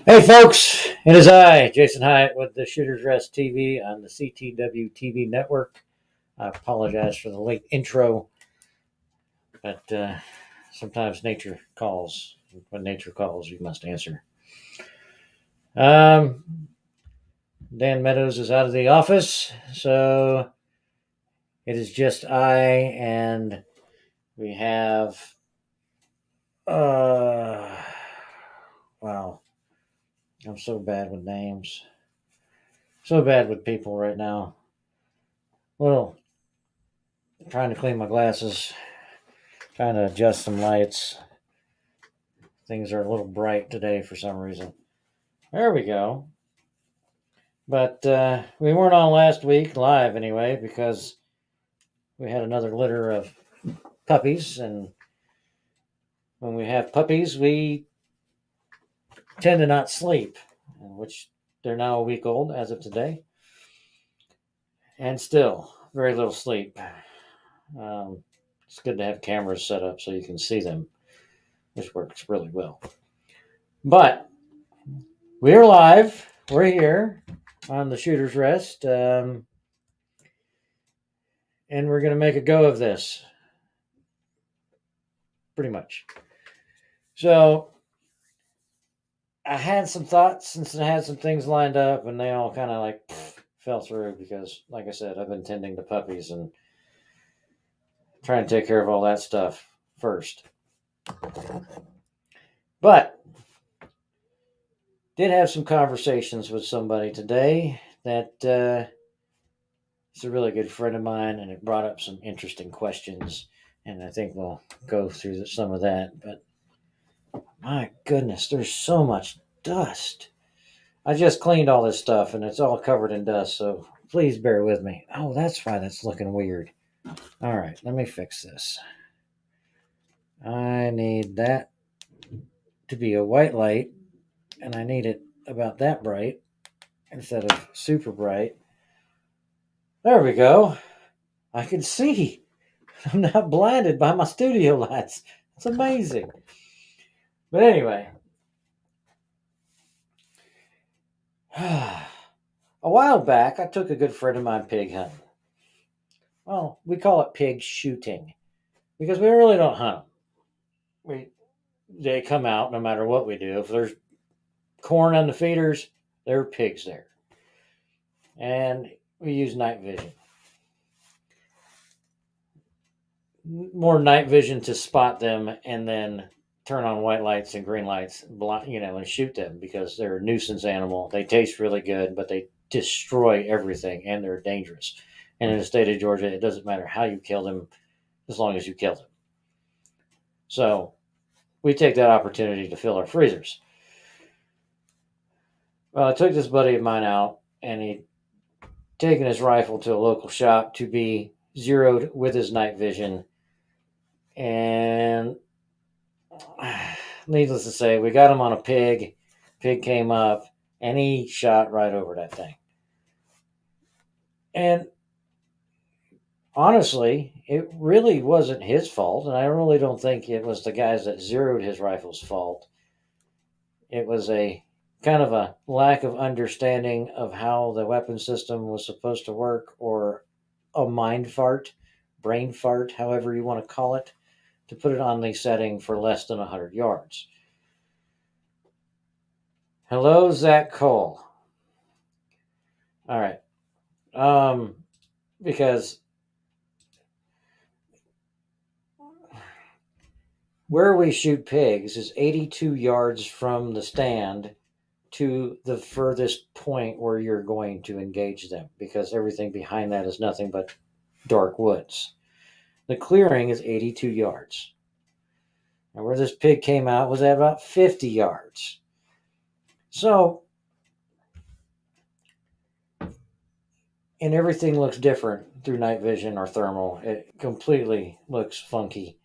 Hey folks, it is I, Jason Hyatt, with the Shooters Rest TV on the CTW TV network. I apologize for the late intro, but sometimes nature calls. When nature calls, you must answer. Um, Dan Meadows is out of the office, so it is just I, and we have. Uh, wow, I'm so bad with names. So bad with people right now. Well, trying to clean my glasses, trying to adjust some lights. Things are a little bright today for some reason. There we go. But we weren't on last week, live anyway, because we had another litter of puppies. And when we have puppies, we tend to not sleep, which they're now a week old as of today. And still, very little sleep. It's good to have cameras set up so you can see them, which works really well. But we're live. We're here on the Shooter's Rest. And we're going to make a go of this. Pretty much. So I had some thoughts and I had some things lined up, and they all kind of like fell through because, like I said, I've been tending to puppies and trying to take care of all that stuff first. But did have some conversations with somebody today that is a really good friend of mine, and it brought up some interesting questions, and I think we'll go through some of that. But my goodness, there's so much dust. I just cleaned all this stuff and it's all covered in dust, so please bear with me. Oh, that's why that's looking weird. All right, let me fix this. I need that to be a white light, and I need it about that bright instead of super bright. There we go. I can see. I'm not blinded by my studio lights. It's amazing. But anyway, a while back, I took a good friend of mine pig hunting. Well, we call it pig shooting because we really don't hunt them. They come out no matter what we do. If there's corn on the feeders, there are pigs there. And we use night vision. More night vision to spot them and then turn on white lights and green lights, and shoot them because they're a nuisance animal. They taste really good, but they destroy everything and they're dangerous. And in the state of Georgia, it doesn't matter how you kill them as long as you kill them. So we take that opportunity to fill our freezers. Well, I took this buddy of mine out, and he'd taken his rifle to a local shop to be zeroed with his night vision. And needless to say, we got him on a pig. Pig came up, and he shot right over that thing. And honestly, it really wasn't his fault, and I really don't think it was the guys that zeroed his rifle's fault. It was a kind of a lack of understanding of how the weapon system was supposed to work, or a mind fart, brain fart, however you want to call it, to put it on the setting for less than 100 yards. Hello, Zach Cole. All right. Because where we shoot pigs is 82 yards from the stand to the furthest point where you're going to engage them, because everything behind that is nothing but dark woods. The clearing is 82 yards. And where this pig came out was at about 50 yards. So, and everything looks different through night vision or thermal. It completely looks funky.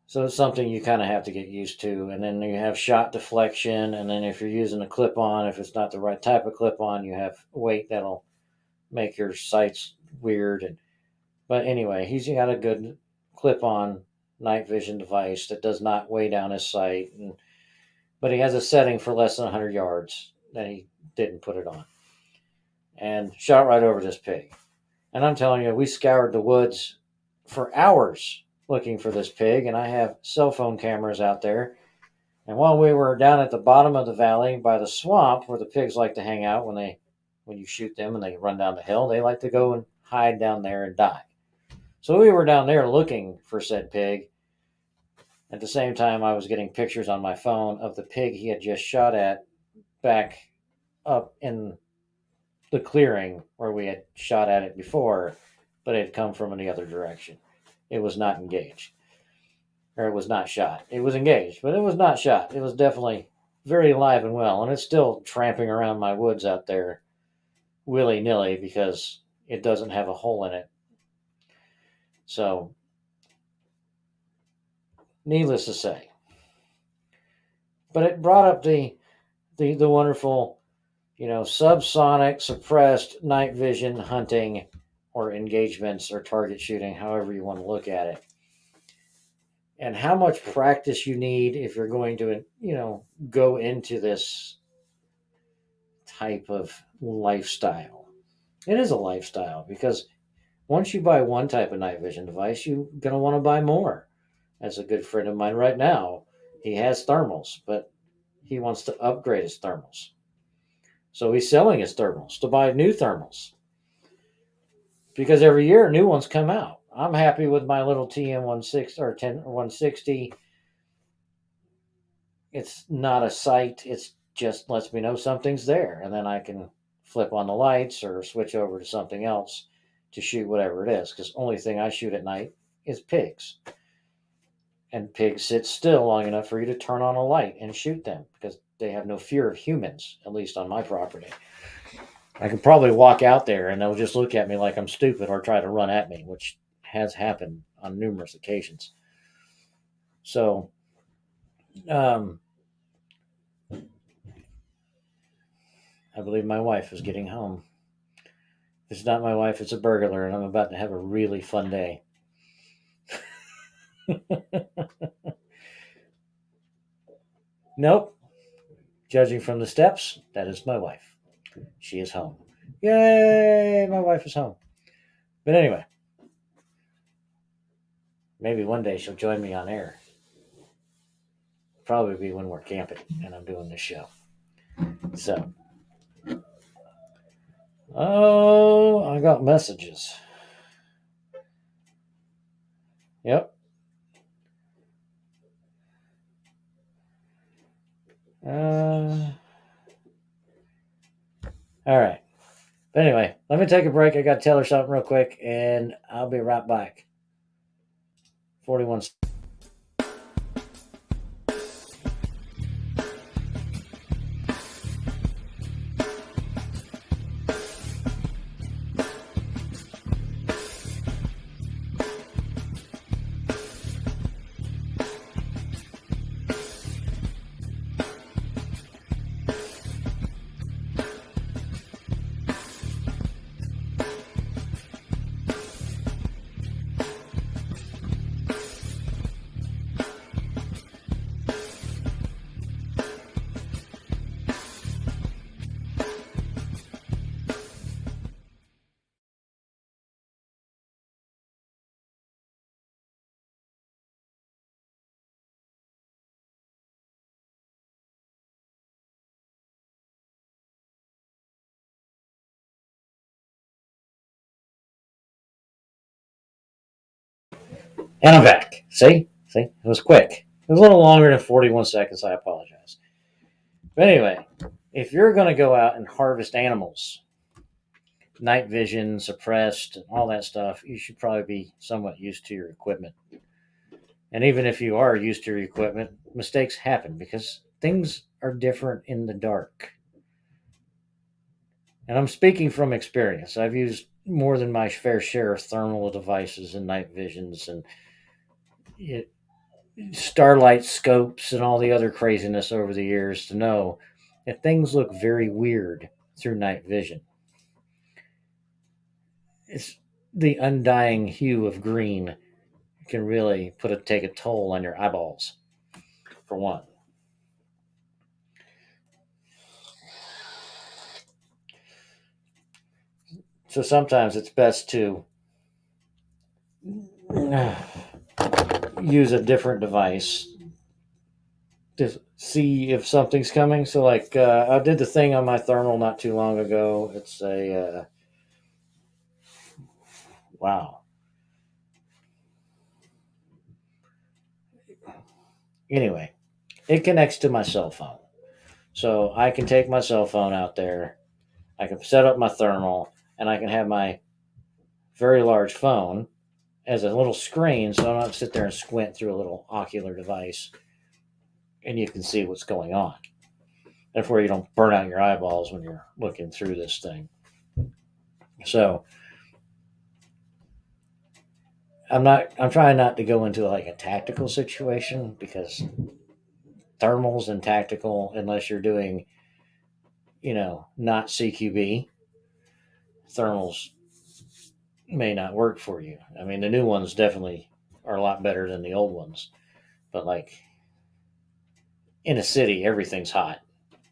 So it's something you kind of have to get used to. And then you have shot deflection. And then if you're using a clip on, if it's not the right type of clip on, you have weight that'll make your sights weird. But anyway, he's got a good clip on night vision device that does not weigh down his sight. And, but he has a setting for less than 100 yards that he didn't put it on, and shot right over this pig. And I'm telling you, we scoured the woods for hours looking for this pig, and I have cell phone cameras out there. And while we were down at the bottom of the valley by the swamp where the pigs like to hang out when you shoot them and they run down the hill, they like to go and hide down there and die. So we were down there looking for said pig. At the same time, I was getting pictures on my phone of the pig he had just shot at back up in the clearing where we had shot at it before, but it had come from the other direction. It was not engaged, or it was not shot. It was engaged, but it was not shot. It was definitely very alive and well, and it's still tramping around my woods out there willy nilly because it doesn't have a hole in it. So, needless to say, but it brought up the wonderful, subsonic suppressed night vision hunting or engagements or target shooting, however you want to look at it, and how much practice you need if you're going to, go into this type of lifestyle. It is a lifestyle because once you buy one type of night vision device, you're going to want to buy more. That's a good friend of mine right now. He has thermals, but he wants to upgrade his thermals. So he's selling his thermals to buy new thermals because every year new ones come out. I'm happy with my little TM16 or 10 or 160. It's not a sight. It's just lets me know something's there, and then I can flip on the lights or switch over to something else to shoot whatever it is. Because the only thing I shoot at night is pigs, and pigs sit still long enough for you to turn on a light and shoot them because they have no fear of humans, at least on my property. I could probably walk out there and they'll just look at me like I'm stupid or try to run at me, which has happened on numerous occasions. So, I believe my wife is getting home. If it's not my wife, it's a burglar, and I'm about to have a really fun day. Nope. Judging from the steps, that is my wife. She is home. Yay! My wife is home. But anyway, maybe one day she'll join me on air. Probably be when we're camping and I'm doing this show. So, oh, I got messages. Yep. All right. But anyway, let me take a break. I got to tell her something real quick, and I'll be right back. 41. And I'm back. See? It was quick. It was a little longer than 41 seconds. I apologize. But anyway, if you're going to go out and harvest animals, night vision, suppressed, and all that stuff, you should probably be somewhat used to your equipment. And even if you are used to your equipment, mistakes happen because things are different in the dark. And I'm speaking from experience. I've used more than my fair share of thermal devices and night visions and starlight scopes and all the other craziness over the years to know that things look very weird through night vision. It's the undying hue of green can really take a toll on your eyeballs, for one. So sometimes it's best to use a different device to see if something's coming. So, like, I did the thing on my thermal not too long ago. It's a wow. Anyway, it connects to my cell phone. So I can take my cell phone out there, I can set up my thermal, and I can have my very large phone as a little screen so I don't have to sit there and squint through a little ocular device and you can see what's going on. Therefore, you don't burn out your eyeballs when you're looking through this thing. So I'm trying not to go into like a tactical situation because thermals and tactical, unless you're doing, not CQB, thermals may not work for you. I mean, the new ones definitely are a lot better than the old ones, but like in a city, everything's hot.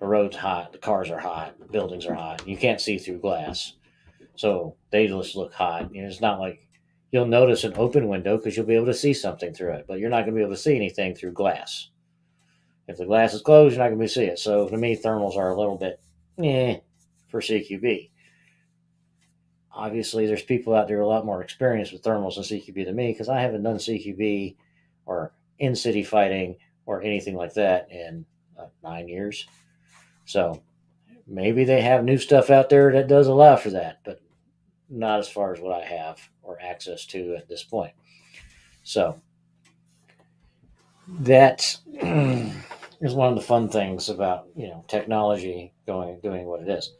The road's hot, the cars are hot, the buildings are hot. You can't see through glass, so they just look hot. It's not like you'll notice an open window because you'll be able to see something through it, but you're not going to be able to see anything through glass. If the glass is closed, you're not going to be able to see it. So to me, thermals are a little bit for CQB. Obviously, there's people out there a lot more experienced with thermals and CQB than me because I haven't done CQB or in city fighting or anything like that in 9 years. So maybe they have new stuff out there that does allow for that, but not as far as what I have or access to at this point. So that is one of the fun things about technology doing what it is.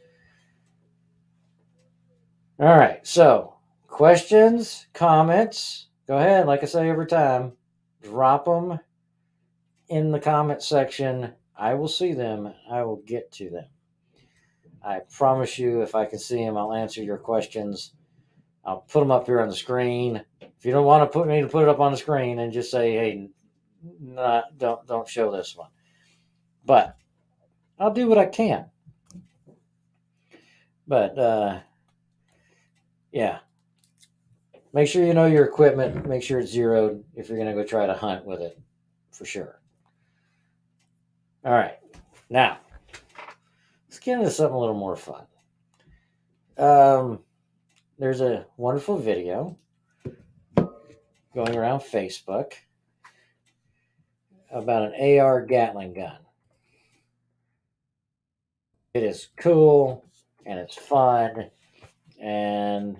All right, so questions, comments, go ahead. Like I say every time, drop them in the comment section. I will see them. I will get to them. I promise you, if I can see them, I'll answer your questions. I'll put them up here on the screen. If you don't want to put it up on the screen, and just say, "Hey, don't show this one." But I'll do what I can. But yeah, make sure you know your equipment. Make sure it's zeroed if you're going to go try to hunt with it, for sure. All right, now let's get into something a little more fun. There's a wonderful video going around Facebook about an AR Gatling gun. It is cool and it's fun, and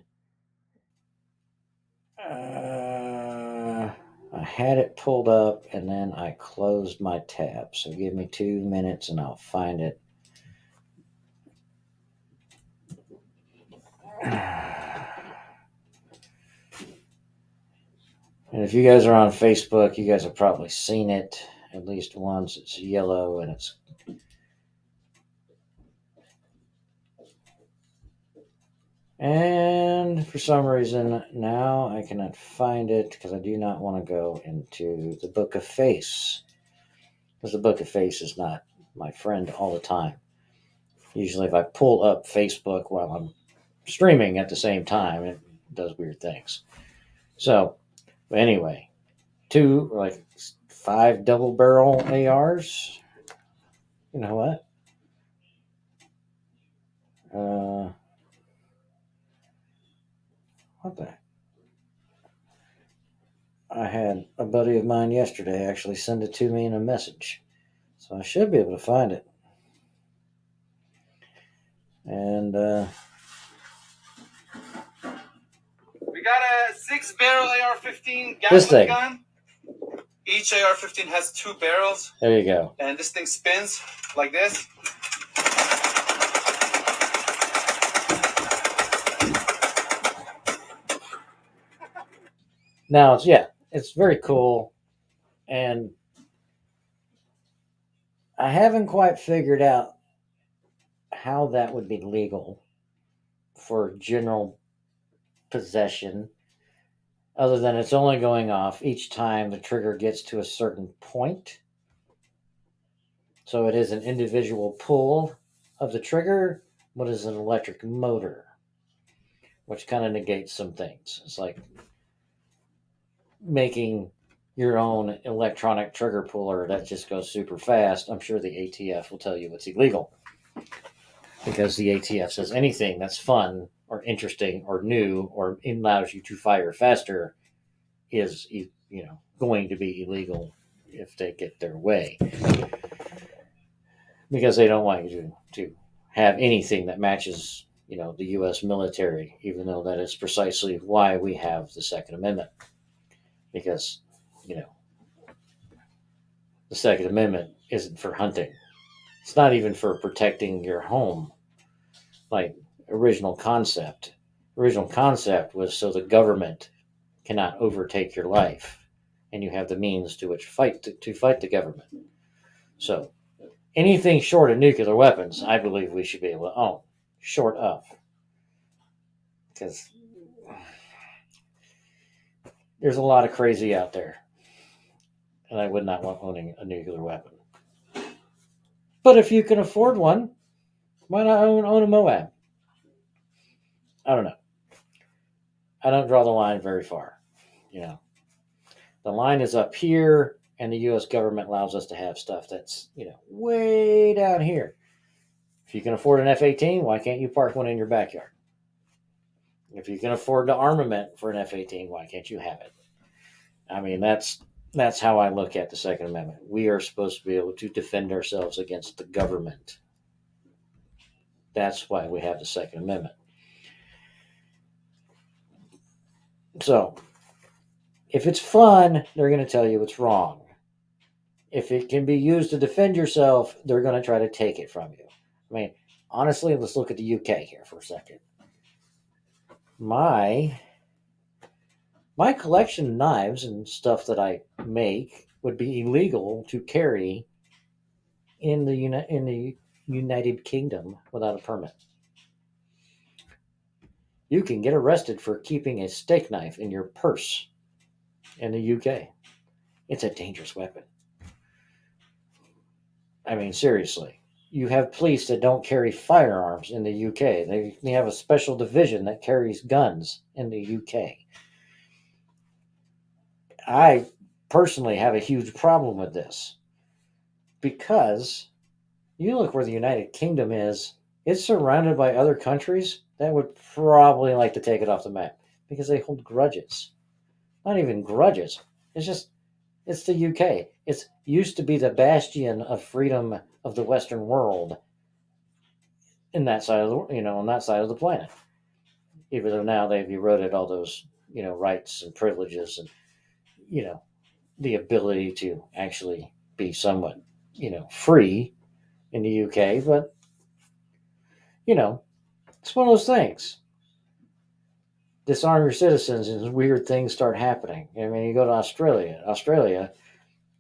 I had it pulled up and then I closed my tab. So give me 2 minutes and I'll find it. And if you guys are on Facebook, you guys have probably seen it at least once. It's yellow and it's and for some reason now I cannot find it because I do not want to go into the Book of Face, because the Book of Face is not my friend all the time. Usually if I pull up Facebook while I'm streaming at the same time, it does weird things. So anyway, 5 double barrel ARs. You know what? What the? I had a buddy of mine yesterday actually send it to me in a message, so I should be able to find it. And we got a 6-barrel AR-15 Gatling gun. Each AR-15 has 2 barrels. There you go. And this thing spins like this. Now it's very cool, and I haven't quite figured out how that would be legal for general possession, other than it's only going off each time the trigger gets to a certain point. So it is an individual pull of the trigger, but is an electric motor. which kind of negates some things. It's like making your own electronic trigger puller that just goes super fast. I'm sure the ATF will tell you it's illegal because the ATF says anything that's fun or interesting or new or allows you to fire faster is going to be illegal if they get their way, because they don't want you to have anything that matches the U.S. military, even though that is precisely why we have the Second Amendment, because the Second Amendment isn't for hunting. It's not even for protecting your home. Like original concept was so the government cannot overtake your life, and you have the means to fight the government. So anything short of nuclear weapons, I believe we should be able to own, short of, because there's a lot of crazy out there, and I would not want owning a nuclear weapon. But if you can afford one, why not own a Moab? I don't know. I don't draw the line very far. The line is up here, and the U.S. government allows us to have stuff that's way down here. If you can afford an F-18, why can't you park one in your backyard? If you can afford the armament for an F-18, why can't you have it? I mean, that's how I look at the Second Amendment. We are supposed to be able to defend ourselves against the government. That's why we have the Second Amendment. So, if it's fun, they're going to tell you it's wrong. If it can be used to defend yourself, they're going to try to take it from you. I mean, honestly, let's look at the UK here for a second. My collection of knives and stuff that I make would be illegal to carry in the United Kingdom without a permit. You can get arrested for keeping a steak knife in your purse in the UK. It's a dangerous weapon. I mean, seriously. You have police that don't carry firearms in the UK. They have a special division that carries guns in the UK. I personally have a huge problem with this because you look where the United Kingdom is, it's surrounded by other countries that would probably like to take it off the map because they hold grudges. Not even grudges. It's the UK. It's used to be the bastion of freedom of the Western world in that side of on that side of the planet. Even though now they've eroded all those, rights and privileges and, the ability to actually be somewhat, free in the UK. But, it's one of those things. Disarm your citizens and weird things start happening. I mean, you go to Australia,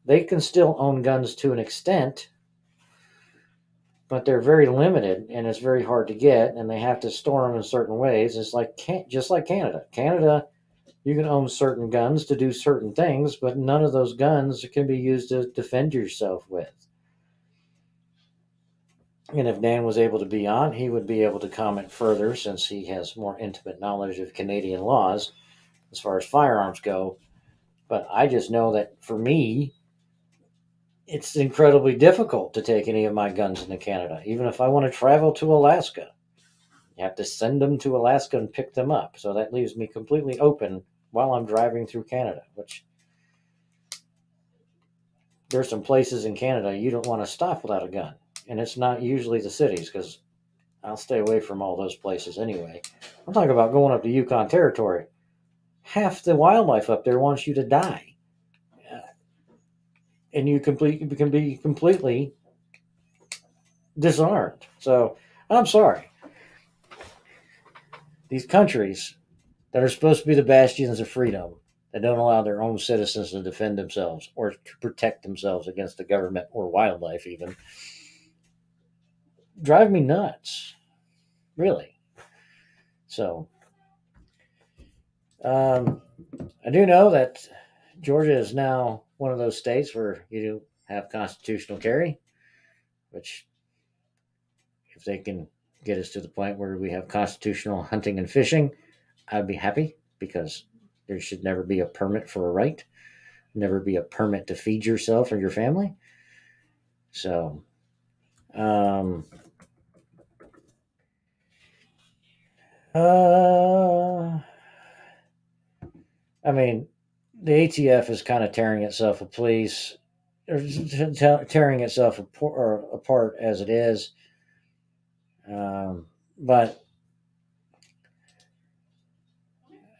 they can still own guns to an extent, but they're very limited and it's very hard to get, and they have to store them in certain ways. It's just like Canada. Canada, you can own certain guns to do certain things, but none of those guns can be used to defend yourself with. And if Dan was able to be on, he would be able to comment further since he has more intimate knowledge of Canadian laws as far as firearms go. But I just know that for me, it's incredibly difficult to take any of my guns into Canada, even if I want to travel to Alaska. You have to send them to Alaska and pick them up. So that leaves me completely open while I'm driving through Canada, which there's some places in Canada you don't want to stop without a gun. And it's not usually the cities, because I'll stay away from all those places anyway. I'm talking about going up to Yukon Territory. Half the wildlife up there wants you to die. And you can be completely disarmed. So, I'm sorry. These countries that are supposed to be the bastions of freedom, that don't allow their own citizens to defend themselves or to protect themselves against the government or wildlife even, drive me nuts. Really. So, I do know that Georgia is now one of those states where you do have constitutional carry, which, if they can get us to the point where we have constitutional hunting and fishing, I'd be happy because there should never be a permit for a right, never be a permit to feed yourself or your family. So, um, I mean, the ATF is kind of tearing itself a police, or tearing itself apart as it is. But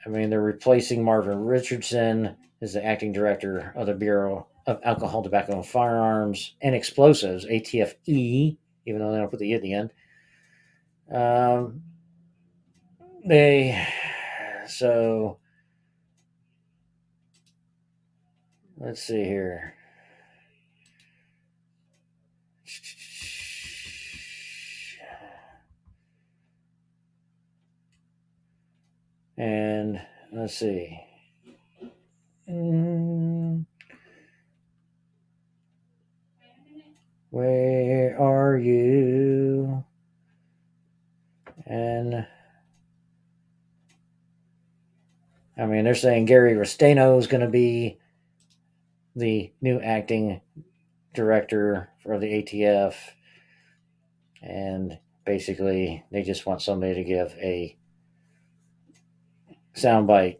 I mean, they're replacing Marvin Richardson as the acting director of the Bureau of Alcohol, Tobacco, and Firearms and Explosives (ATFE), even though they don't put the E at the end. They so let's see here. And let's see. Where are you? And I mean, they're saying Gary Restaino is going to be the new acting director for the ATF. And basically, they just want somebody to give a soundbite.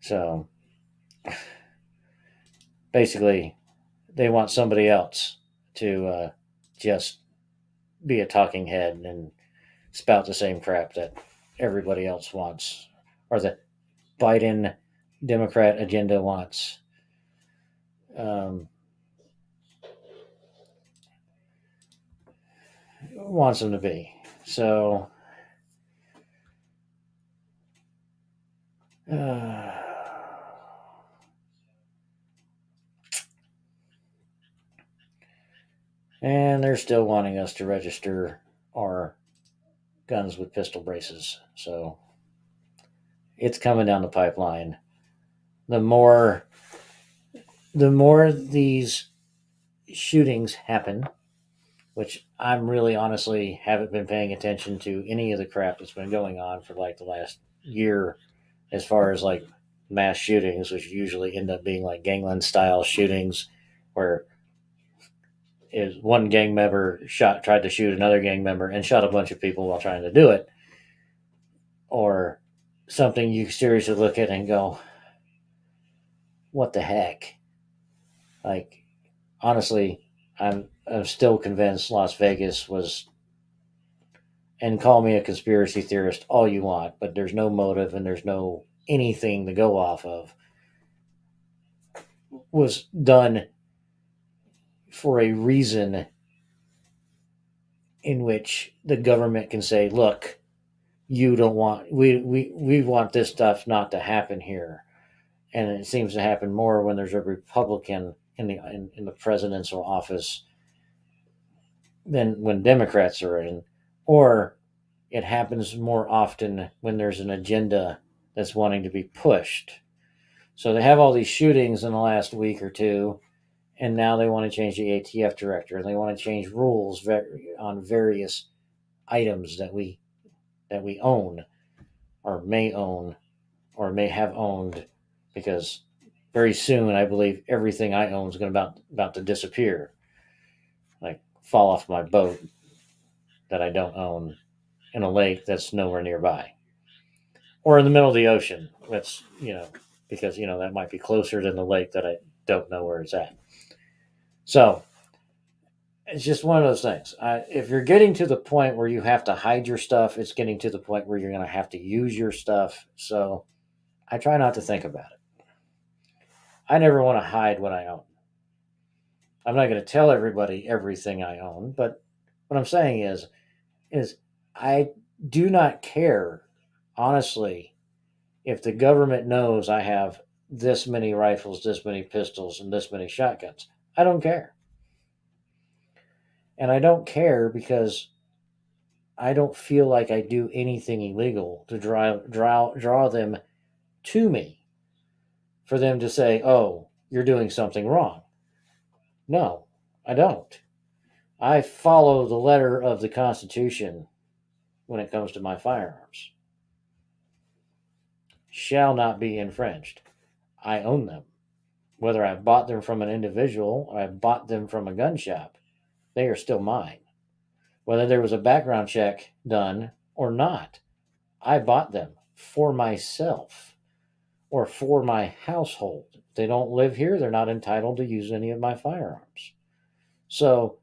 So basically, they want somebody else to just be a talking head and spout the same crap that everybody else wants, or the Biden Democrat agenda wants. Wants them to be. So, and they're still wanting us to register our guns with pistol braces. So, it's coming down the pipeline. The more these shootings happen, which I'm really honestly haven't been paying attention to any of the crap that's been going on for like the last year, as far as like mass shootings, which usually end up being like gangland style shootings where is one gang member tried to shoot another gang member and shot a bunch of people while trying to do it, or something you seriously look at and go, what the heck? Like, honestly, I'm still convinced Las Vegas was, and call me a conspiracy theorist all you want, but there's no motive and there's no anything to go off of, was done for a reason in which the government can say, look, you don't want, we want this stuff not to happen here. And it seems to happen more when there's a Republican in the presidential office than when Democrats are in, or it happens more often when there's an agenda that's wanting to be pushed. So they have all these shootings in the last week or two, and now they want to change the ATF director, and they want to change rules on various items that we own, or may own, or may have owned, because very soon I believe everything I own is going to about to disappear, like fall off my boat that I don't own in a lake that's nowhere nearby, or in the middle of the ocean. That's because that might be closer than the lake that I don't know where it's at. So it's just one of those things. If you're getting to the point where you have to hide your stuff, it's getting to the point where you're going to have to use your stuff. So I try not to think about it. I never want to hide what I own. I'm not going to tell everybody everything I own, but what I'm saying is I do not care, honestly, if the government knows I have this many rifles, this many pistols, and this many shotguns. I don't care. And I don't care because I don't feel like I do anything illegal to draw them to me for them to say, oh, you're doing something wrong. No, I don't. I follow the letter of the Constitution when it comes to my firearms. shall not be infringed. I own them. Whether I bought them from an individual or I bought them from a gun shop, they are still mine. Whether there was a background check done or not, I bought them for myself or for my household. If they don't live here, they're not entitled to use any of my firearms. So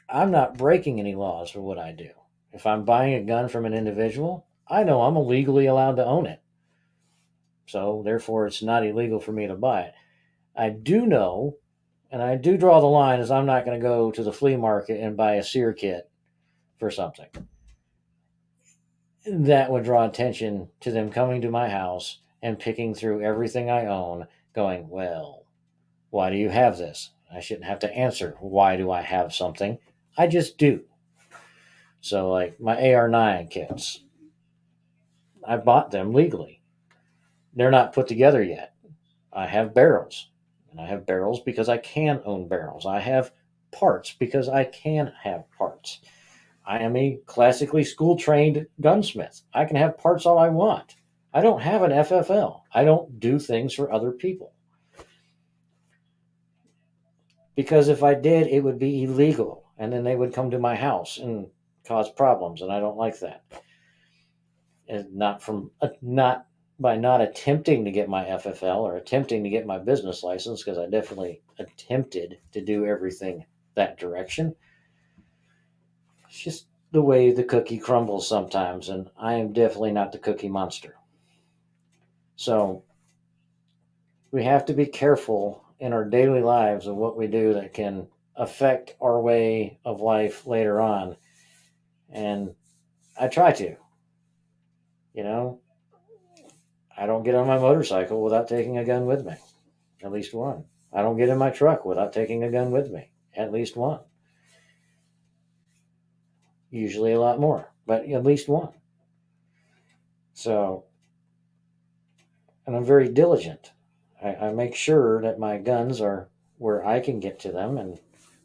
I'm not breaking any laws for what I do. If I'm buying a gun from an individual, I know I'm legally allowed to own it. So therefore, it's not illegal for me to buy it. I do know, and I do draw the line, is I'm not going to go to the flea market and buy a sear kit for something. That would draw attention to them coming to my house and picking through everything I own, going, well, why do you have this? I shouldn't have to answer, why do I have something? I just do. So, like my AR-9 kits, I bought them legally. They're not put together yet. I have barrels. And I have barrels because I can own barrels. I have parts because I can have parts. I am a classically school trained gunsmith. I can have parts all I want. I don't have an FFL. I don't do things for other people. Because if I did, it would be illegal. And then they would come to my house and cause problems. And I don't like that. And not by not attempting to get my FFL or attempting to get my business license, because I definitely attempted to do everything that direction. It's just the way the cookie crumbles sometimes, and I am definitely not the cookie monster. So we have to be careful in our daily lives of what we do that can affect our way of life later on. And I try to. You know, I don't get on my motorcycle without taking a gun with me. At least one. I don't get in my truck without taking a gun with me. At least one. Usually a lot more, but at least one. So, and I'm very diligent. I make sure that my guns are where I can get to them and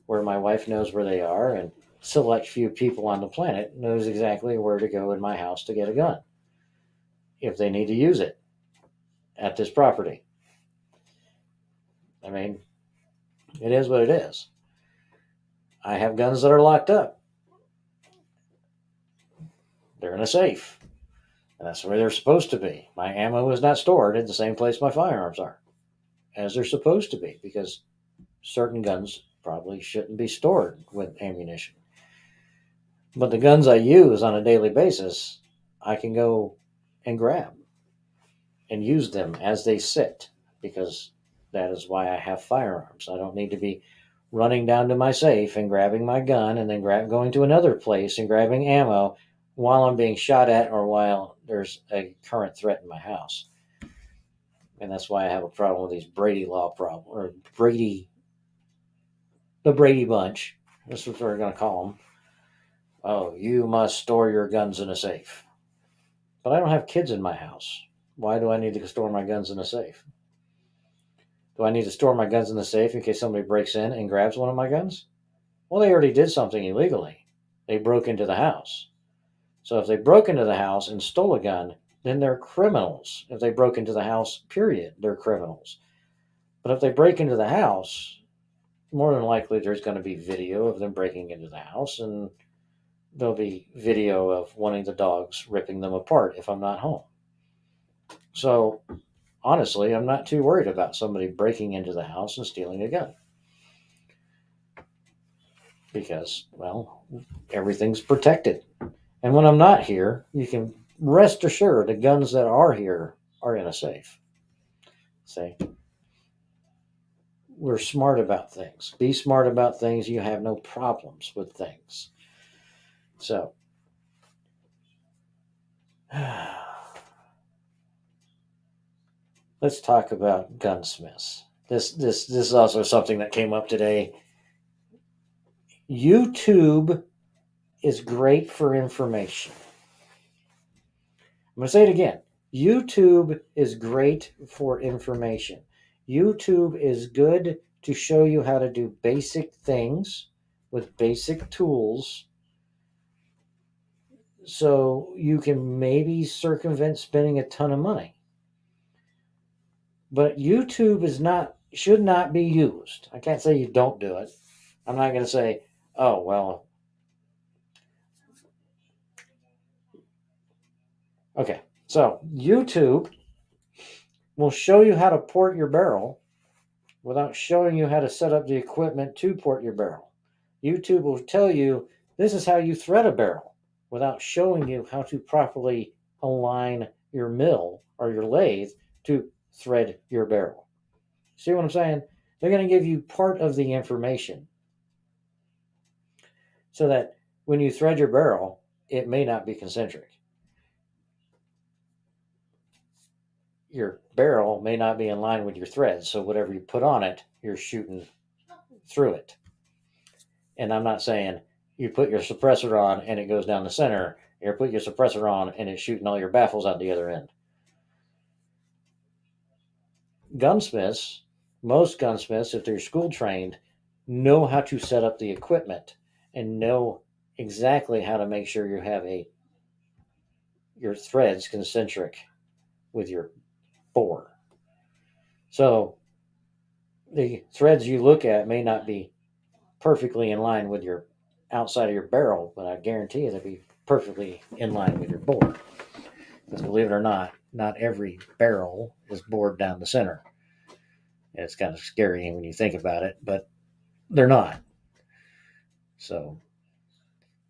where my wife knows where they are, and select few people on the planet knows exactly where to go in my house to get a gun if they need to use it at this property. I mean, it is what it is. I have guns that are locked up. They're in a safe. And that's where they're supposed to be. My ammo is not stored in the same place my firearms are, as they're supposed to be, because certain guns probably shouldn't be stored with ammunition. But the guns I use on a daily basis, I can go and grab and use them as they sit, because that is why I have firearms. I don't need to be running down to my safe and grabbing my gun and then going to another place and grabbing ammo while I'm being shot at or while there's a current threat in my house. And that's why I have a problem with these Brady law problem, or the Brady bunch. That's what we're going to call them. Oh, you must store your guns in a safe. But I don't have kids in my house. Why do I need to store my guns in a safe? Do I need to store my guns in the safe in case somebody breaks in and grabs one of my guns? Well, they already did something illegally. They broke into the house. So if they broke into the house and stole a gun, then they're criminals. If they broke into the house, period, they're criminals. But if they break into the house, more than likely there's going to be video of them breaking into the house, and there'll be video of one of the dogs ripping them apart if I'm not home. So honestly, I'm not too worried about somebody breaking into the house and stealing a gun. Because, well, everything's protected. And when I'm not here, you can rest assured the guns that are here are in a safe. See? We're smart about things. Be smart about things. You have no problems with things. So, let's talk about gunsmiths. This is also something that came up today. YouTube is great for information. I'm going to say it again. YouTube is great for information. YouTube is good to show you how to do basic things with basic tools so you can maybe circumvent spending a ton of money. But YouTube should not be used. I can't say you don't do it. I'm not going to say, oh, well, okay. So YouTube will show you how to port your barrel without showing you how to set up the equipment to port your barrel. YouTube will tell you this is how you thread a barrel without showing you how to properly align your mill or your lathe to thread your barrel. See what I'm saying? They're going to give you part of the information so that when you thread your barrel, it may not be concentric. Your barrel may not be in line with your threads, so whatever you put on it, you're shooting through it. And I'm not saying you put your suppressor on and it goes down the center, or put your suppressor on and it's shooting all your baffles out the other end. Gunsmiths, most gunsmiths, if they're school trained, know how to set up the equipment and know exactly how to make sure you have your threads concentric with your bore. So the threads you look at may not be perfectly in line with your outside of your barrel, but I guarantee you they'll be perfectly in line with your bore. Because believe it or not every barrel is bored down the center. And it's kind of scary when you think about it, but they're not. So,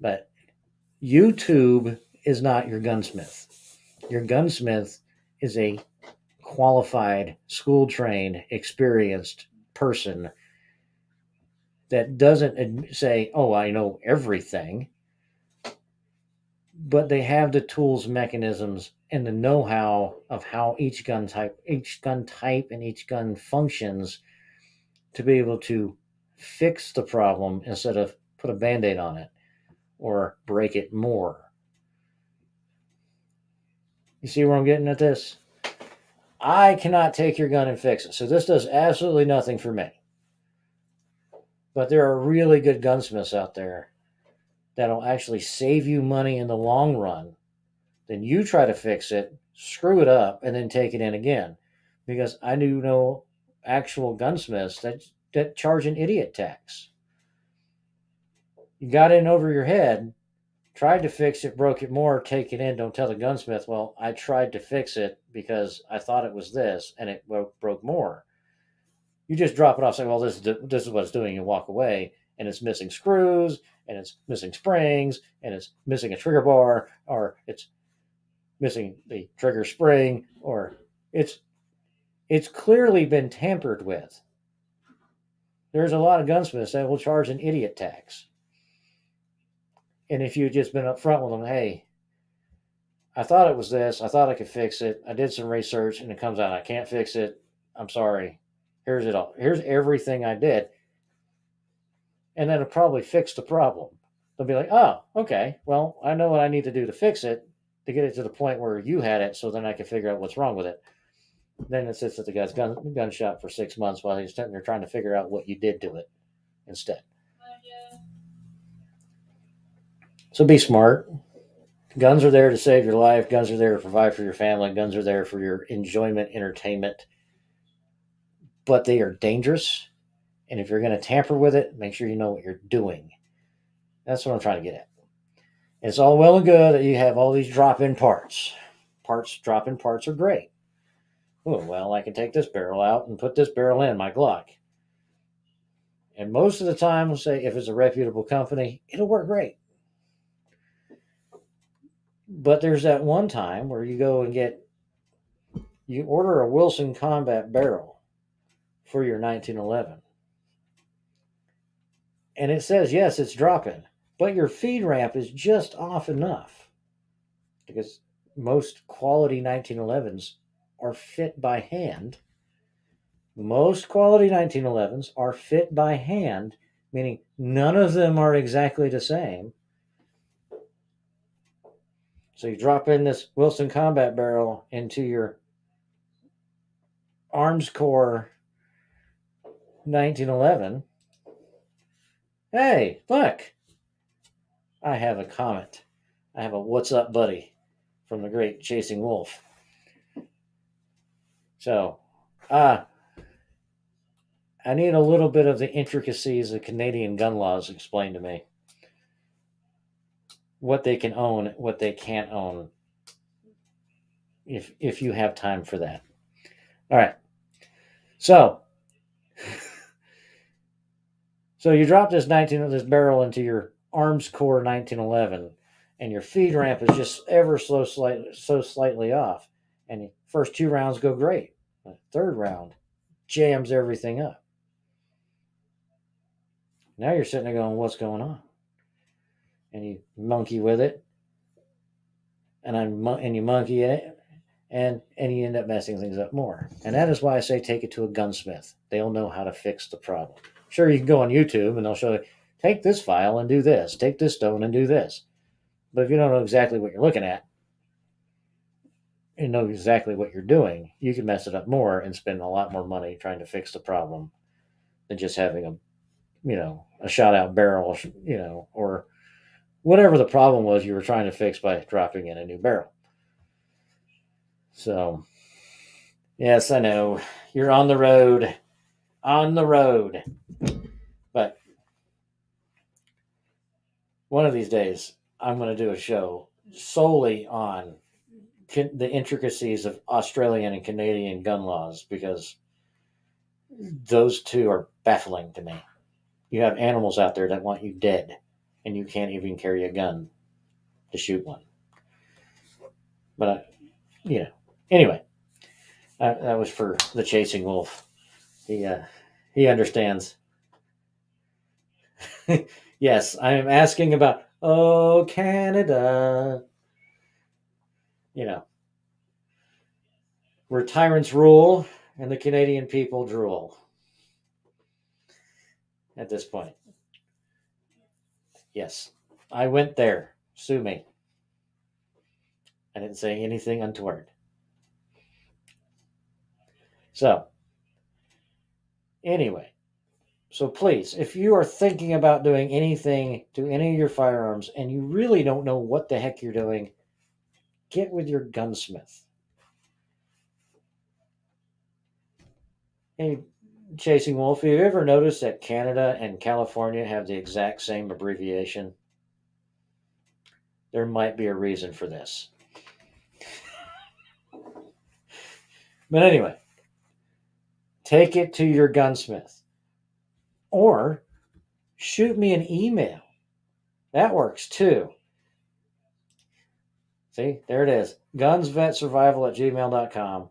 but YouTube is not your gunsmith. Your gunsmith is a qualified, school trained, experienced person that doesn't say, oh, I know everything, but they have the tools, mechanisms, and the know-how of how each gun type and each gun functions to be able to fix the problem instead of put a band-aid on it or break it more. You see where I'm getting at this? I cannot take your gun and fix it, so this does absolutely nothing for me. But there are really good gunsmiths out there that'll actually save you money in the long run. Then you try to fix it, screw it up, and then take it in again. Because I do know actual gunsmiths that charge an idiot tax. You got in over your head, tried to fix it, broke it more, take it in, don't tell the gunsmith, well, I tried to fix it because I thought it was this, and it broke more. You just drop it off, say, well, this is what it's doing, and walk away, and it's missing screws, and it's missing springs, and it's missing a trigger bar, or it's missing the trigger spring, or it's clearly been tampered with. There's a lot of gunsmiths that will charge an idiot tax. And if you'd just been upfront with them, hey, I thought it was this, I thought I could fix it, I did some research, and it comes out I can't fix it, I'm sorry, here's it all, here's everything I did, and then it'll probably fix the problem. They'll be like, oh, okay, well, I know what I need to do to fix it, to get it to the point where you had it, so then I can figure out what's wrong with it. Then it sits at the guy's gun shop for 6 months while he's sitting there trying to figure out what you did to it instead. So be smart. Guns are there to save your life. Guns are there to provide for your family. Guns are there for your enjoyment, entertainment. But they are dangerous. And if you're going to tamper with it, make sure you know what you're doing. That's what I'm trying to get at. It's all well and good that you have all these drop-in parts. Drop-in parts are great. Oh, well, I can take this barrel out and put this barrel in my Glock. And most of the time, we'll say if it's a reputable company, it'll work great. But there's that one time where you go and you order a Wilson Combat barrel for your 1911. And it says, yes, it's drop-in, but your feed ramp is just off enough. Because most quality 1911s are fit by hand. Most quality 1911s are fit by hand, meaning none of them are exactly the same. So you drop in this Wilson Combat barrel into your Armscor 1911. Hey, look, I have a Comet. I have a "What's up, buddy" from the great Chasing Wolf. So, I need a little bit of the intricacies of Canadian gun laws explained to me. What they can own, what they can't own, if you have time for that. All right. So you drop this barrel into your Armscore 1911, and your feed ramp is just ever so slightly off, and the first 2 rounds go great. The third round jams everything up. Now you're sitting there going, "What's going on?" And you monkey with it, and you monkey it, and you end up messing things up more. And that is why I say take it to a gunsmith. They'll know how to fix the problem. Sure, you can go on YouTube and they'll show you, take this file and do this, take this stone and do this. But if you don't know exactly what you're looking at, you know exactly what you're doing, you can mess it up more and spend a lot more money trying to fix the problem than just having a shot out barrel, or whatever the problem was you were trying to fix by dropping in a new barrel. So, yes, I know you're on the road, but one of these days I'm going to do a show solely on the intricacies of Australian and Canadian gun laws, because those two are baffling to me. You have animals out there that want you dead, and you can't even carry a gun to shoot one. But anyway, that was for the Chasing Wolf. He understands. Yes, I am asking about, oh, Canada. Where tyrants rule and the Canadian people drool. At this point. Yes, I went there. Sue me. I didn't say anything untoward. So, anyway, so please, if you are thinking about doing anything to any of your firearms and you really don't know what the heck you're doing, get with your gunsmith. Hey, Chasing Wolf, have you ever noticed that Canada and California have the exact same abbreviation? There might be a reason for this. But anyway, take it to your gunsmith. Or shoot me an email. That works too. See, there it is. gunsvetsurvival@gmail.com.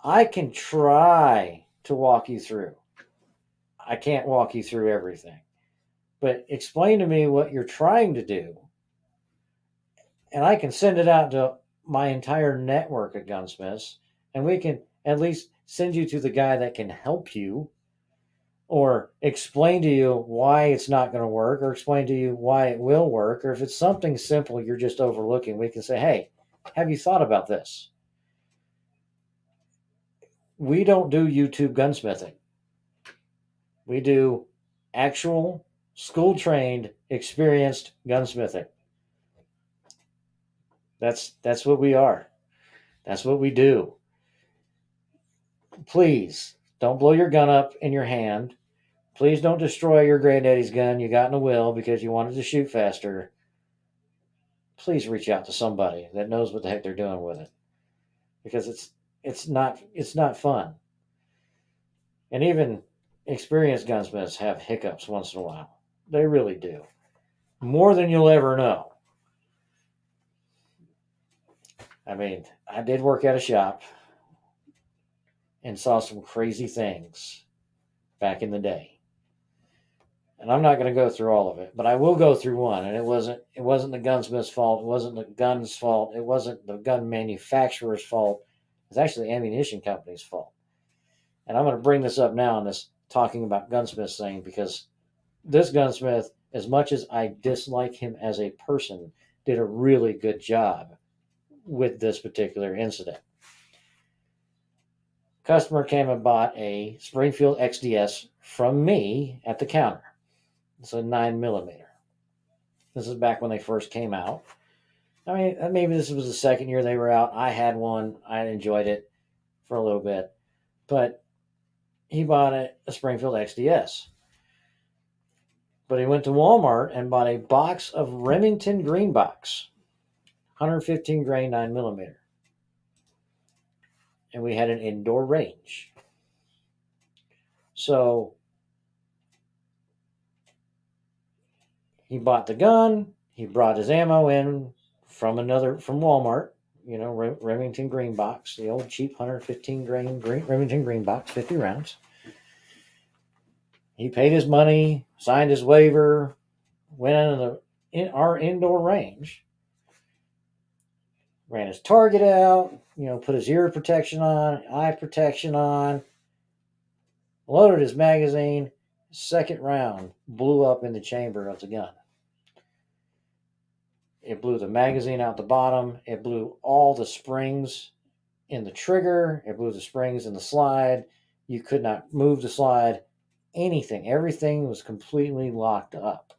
I can try to walk you through. I can't walk you through everything. But explain to me what you're trying to do, and I can send it out to my entire network of gunsmiths, and we can at least send you to the guy that can help you, or explain to you why it's not going to work, or explain to you why it will work, or if it's something simple you're just overlooking, we can say, hey, have you thought about this? We don't do YouTube gunsmithing. We do actual school-trained, experienced gunsmithing. That's what we are. That's what we do. Please don't blow your gun up in your hand. Please don't destroy your granddaddy's gun you got in a will because you wanted to shoot faster. Please reach out to somebody that knows what the heck they're doing with it, because it's not fun. And even experienced gunsmiths have hiccups once in a while. They really do. More than you'll ever know. I mean, I did work at a shop and saw some crazy things back in the day. And I'm not going to go through all of it, but I will go through one. And it wasn't the gunsmith's fault. It wasn't the gun's fault. It wasn't the gun manufacturer's fault. It's actually the ammunition company's fault. And I'm going to bring this up now in this talking about gunsmiths thing, because this gunsmith, as much as I dislike him as a person, did a really good job with this particular incident. Customer came and bought a Springfield XDS from me at the counter. It's a 9mm. This is back when they first came out. I mean, maybe this was the second year they were out. I had one. I enjoyed it for a little bit. But he bought a Springfield XDS. But he went to Walmart and bought a box of Remington Green Box, 115 grain 9mm. And we had an indoor range. So he bought the gun. He brought his ammo in from Walmart. Remington Green Box, the old cheap 115 grain Remington Green Box, 50 rounds. He paid his money, signed his waiver, went in our indoor range, ran his target out, put his ear protection on, eye protection on, loaded his magazine. Second round blew up in the chamber of the gun. It blew the magazine out the bottom. It blew all the springs in the trigger. It blew the springs in the slide. You could not move the slide. Anything. Everything was completely locked up.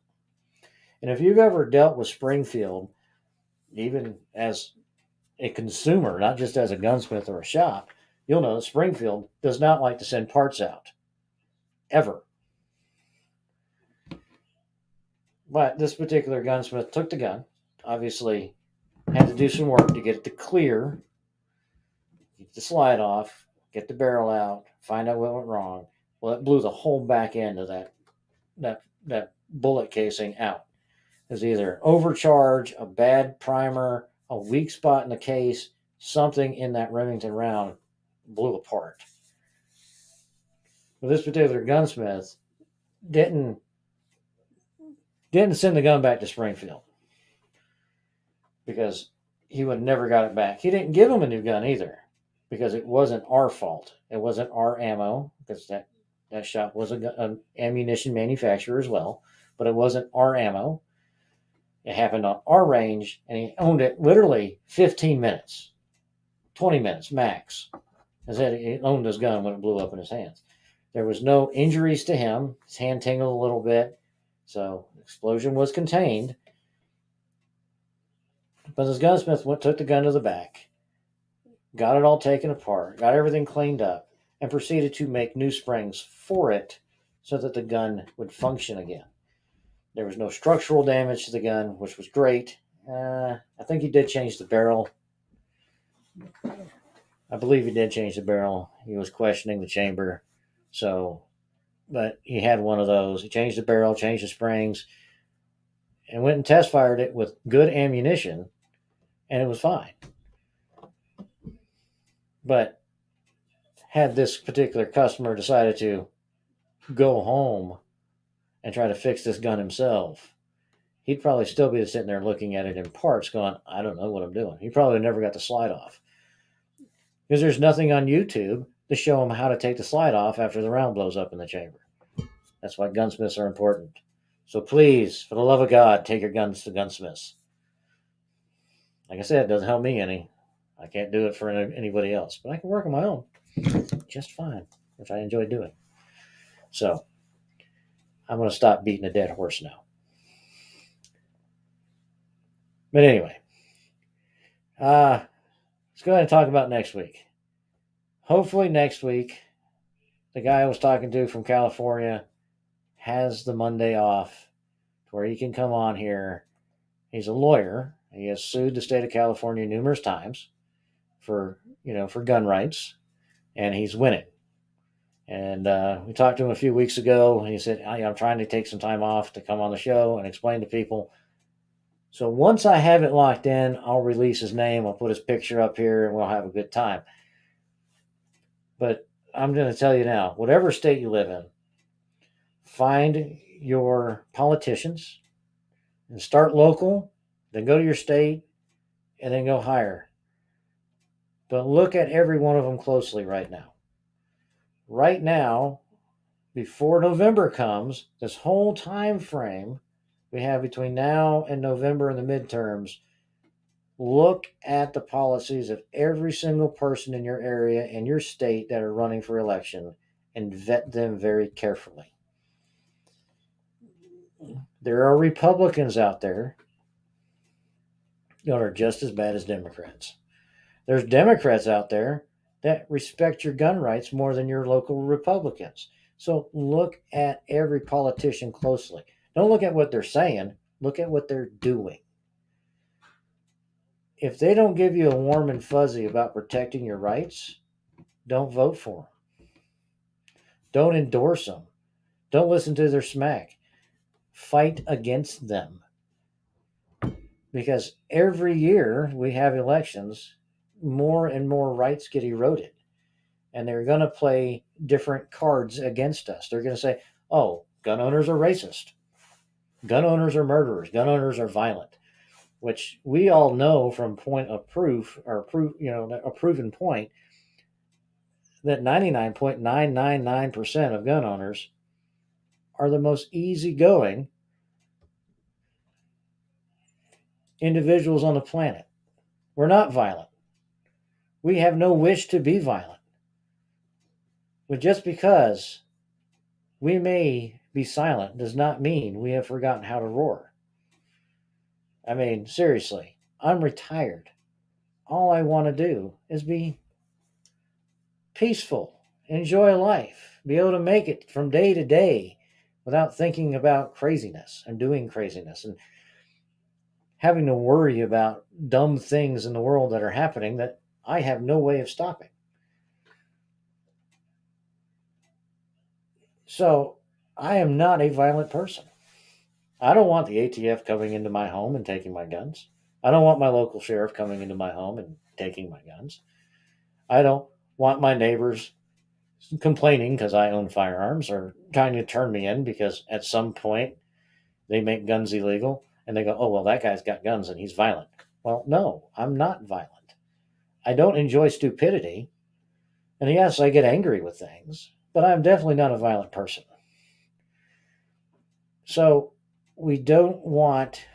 And if you've ever dealt with Springfield, even as a consumer, not just as a gunsmith or a shop, you'll know that Springfield does not like to send parts out. Ever. But this particular gunsmith took the gun, obviously had to do some work to get it to clear, get the slide off, get the barrel out, find out what went wrong. Well, it blew the whole back end of that bullet casing out. It was either overcharge, a bad primer, a weak spot in the case, something in that Remington round blew apart. But this particular gunsmith didn't send the gun back to Springfield because he would have never got it back. He didn't give him a new gun either because it wasn't our fault. It wasn't our ammo because that shop was an ammunition manufacturer as well, but it wasn't our ammo. It happened on our range, and he owned it literally 15 minutes, 20 minutes max. I said he owned his gun when it blew up in his hands. There was no injuries to him. His hand tingled a little bit, so the explosion was contained. But this gunsmith took the gun to the back, got it all taken apart, got everything cleaned up, and proceeded to make new springs for it so that the gun would function again. There was no structural damage to the gun, which was great. I think he did change the barrel. I believe he did change the barrel. He was questioning the chamber. But he had one of those. He changed the barrel, changed the springs, and went and test fired it with good ammunition, and it was fine. But had this particular customer decided to go home and try to fix this gun himself, he'd probably still be sitting there looking at it in parts going, I don't know what I'm doing. He probably never got the slide off. Because there's nothing on YouTube to show him how to take the slide off after the round blows up in the chamber. That's why gunsmiths are important. So please, for the love of God, take your guns to gunsmiths. Like I said, it doesn't help me any. I can't do it for anybody else. But I can work on my own just fine, which I enjoy doing. So I'm going to stop beating a dead horse now. But anyway, let's go ahead and talk about next week. Hopefully next week, the guy I was talking to from California has the Monday off where he can come on here. He's a lawyer. He has sued the state of California numerous times for gun rights, and he's winning. And we talked to him a few weeks ago, and he said, I'm trying to take some time off to come on the show and explain to people. So once I have it locked in, I'll release his name. I'll put his picture up here, and we'll have a good time. But I'm going to tell you now, whatever state you live in, find your politicians and start local, then go to your state, and then go higher. But look at every one of them closely right now. Right now, before November comes, this whole time frame we have between now and November and the midterms, look at the policies of every single person in your area and your state that are running for election and vet them very carefully. There are Republicans out there are just as bad as Democrats. There's Democrats out there that respect your gun rights more than your local Republicans. So look at every politician closely. Don't look at what they're saying, look at what they're doing. If they don't give you a warm and fuzzy about protecting your rights, don't vote for them. Don't endorse them. Don't listen to their smack. Fight against them. Because every year we have elections, more and more rights get eroded. And they're going to play different cards against us. They're going to say, oh, gun owners are racist. Gun owners are murderers. Gun owners are violent. Which we all know from point of proof, or a proven point, that 99.999% of gun owners are the most easygoing individuals on the planet. We're not violent. We have no wish to be violent. But just because we may be silent does not mean we have forgotten how to roar. I mean, seriously, I'm retired. All I want to do is be peaceful, enjoy life, be able to make it from day to day without thinking about craziness and doing craziness and having to worry about dumb things in the world that are happening that I have no way of stopping. So I am not a violent person. I don't want the ATF coming into my home and taking my guns. I don't want my local sheriff coming into my home and taking my guns. I don't want my neighbors complaining because I own firearms or trying to turn me in because at some point they make guns illegal and they go, oh, well, that guy's got guns and he's violent. Well, no, I'm not violent. I don't enjoy stupidity. And yes, I get angry with things, but I'm definitely not a violent person. So we don't want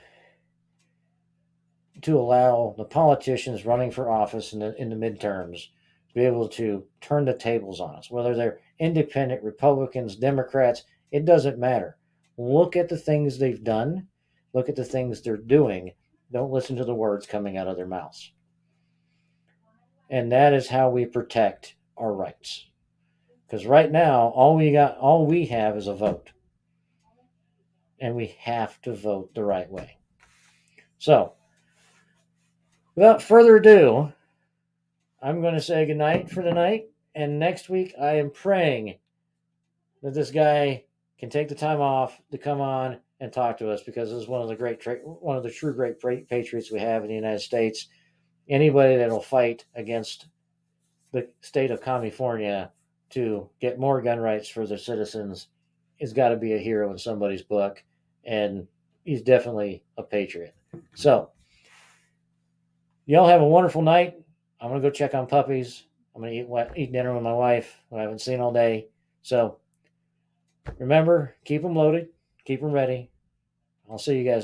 to allow the politicians running for office in the midterms to be able to turn the tables on us, whether they're independent, Republicans, Democrats, it doesn't matter. Look at the things they've done. Look at the things they're doing. Don't listen to the words coming out of their mouths. And that is how we protect our rights. Because right now, all we have is a vote. And we have to vote the right way. So, without further ado, I'm going to say goodnight for tonight. And next week, I am praying that this guy can take the time off to come on and talk to us, because this is one of the true great patriots we have in the United States. Anybody that will fight against the state of California to get more gun rights for their citizens has got to be a hero in somebody's book, and he's definitely a patriot. So, y'all have a wonderful night. I'm going to go check on puppies. I'm going to eat dinner with my wife, who I haven't seen all day. So, remember, keep them loaded, keep them ready. I'll see you guys